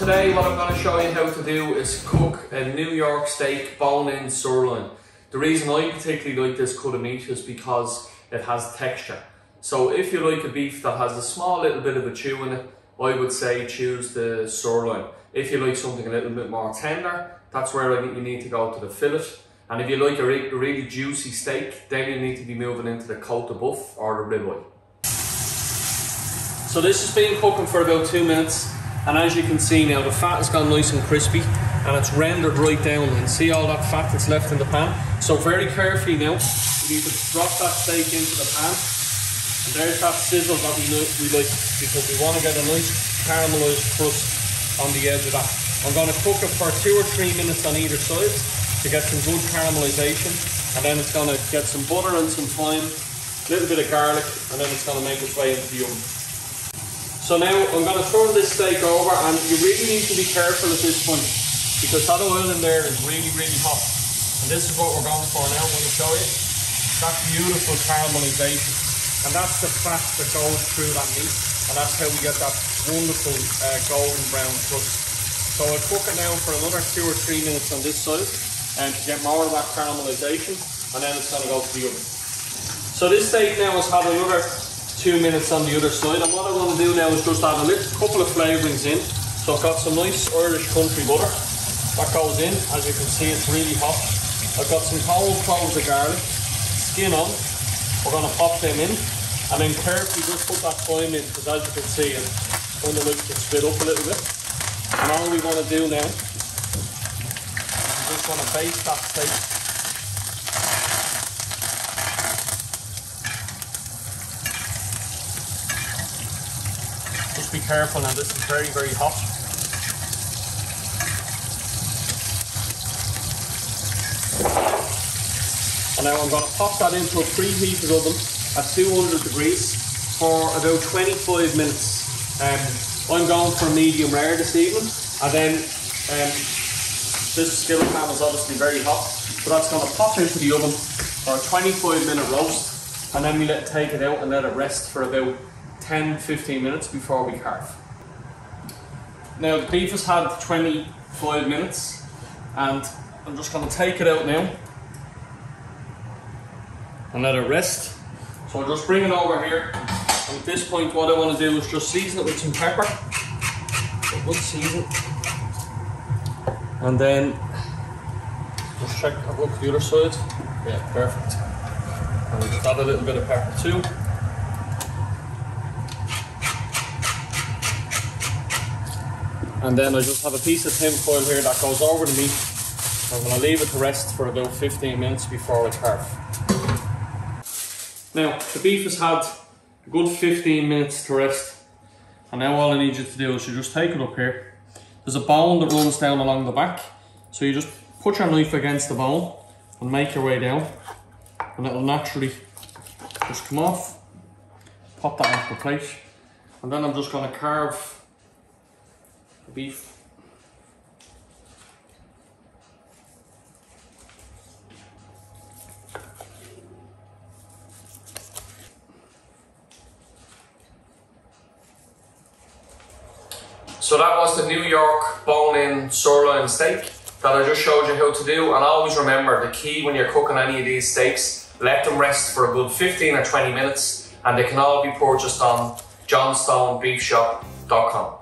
today what I'm going to show you how to do is cook a New York steak bone-in sirloin. The reason I particularly like this cut of meat is because it has texture. So if you like a beef that has a small little bit of a chew in it, I would say choose the sirloin. If you like something a little bit more tender, that's where I think you need to go to the fillet. And if you like a really juicy steak, then you need to be moving into the Côte de Boeuf or the ribeye. So this has been cooking for about 2 minutes, and as you can see now, the fat has gone nice and crispy and it's rendered right down, and see all that fat that's left in the pan. So very carefully now, you need to drop that steak into the pan, and there's that sizzle that we like, because we want to get a nice caramelised crust on the edge of that. I'm going to cook it for 2 or 3 minutes on either side to get some good caramelisation, and then it's going to get some butter and some thyme, a little bit of garlic, and then it's going to make its way into the oven. So now I'm going to turn this steak over, and you really need to be careful at this point because that oil in there is really hot. And this is what we're going for now. I'm going to show you that beautiful caramelisation, and that's the fat that goes through that meat, and that's how we get that wonderful golden brown crust. So I'll cook it now for another 2 or 3 minutes on this side and to get more of that caramelisation, and then it's going to go to the oven. So this steak now has had another 2 minutes on the other side, and what I want to do now is just add a couple of flavourings in. So I've got some nice Irish country butter that goes in. As you can see, it's really hot. I've got some whole cloves of garlic, skin on. We're going to pop them in, and then carefully just put that thyme in, because as you can see, it's kind of like to split up a little bit. And all we want to do now is just want to baste that steak. Just be careful now, this is very hot. And now I'm going to pop that into a preheated oven at 200 degrees for about 25 minutes. I'm going for medium rare this evening, and then this skillet pan is obviously very hot, so that's going to pop into the oven for a 25-minute roast, and then we take it out and let it rest for about 10-15 minutes before we carve. Now the beef has had 25 minutes, and I'm just going to take it out now and let it rest. So I'll just bring it over here, and at this point what I want to do is just season it with some pepper, a good season, and then just check, look at the other side. Yeah, perfect. And we'll just add a little bit of pepper too. And then I just have a piece of tin foil here that goes over the meat. I'm going to leave it to rest for about 15 minutes before I carve. Now, the beef has had a good 15 minutes to rest, and now all I need you to do is you just take it up here. There's a bone that runs down along the back, so you just put your knife against the bone and make your way down, and it'll naturally just come off. Pop that onto the plate, and then I'm just going to carve the beef. So that was the New York bone-in sirloin steak that I just showed you how to do. And always remember, the key when you're cooking any of these steaks, let them rest for a good 15 or 20 minutes, and they can all be purchased on johnstonbeefshop.com.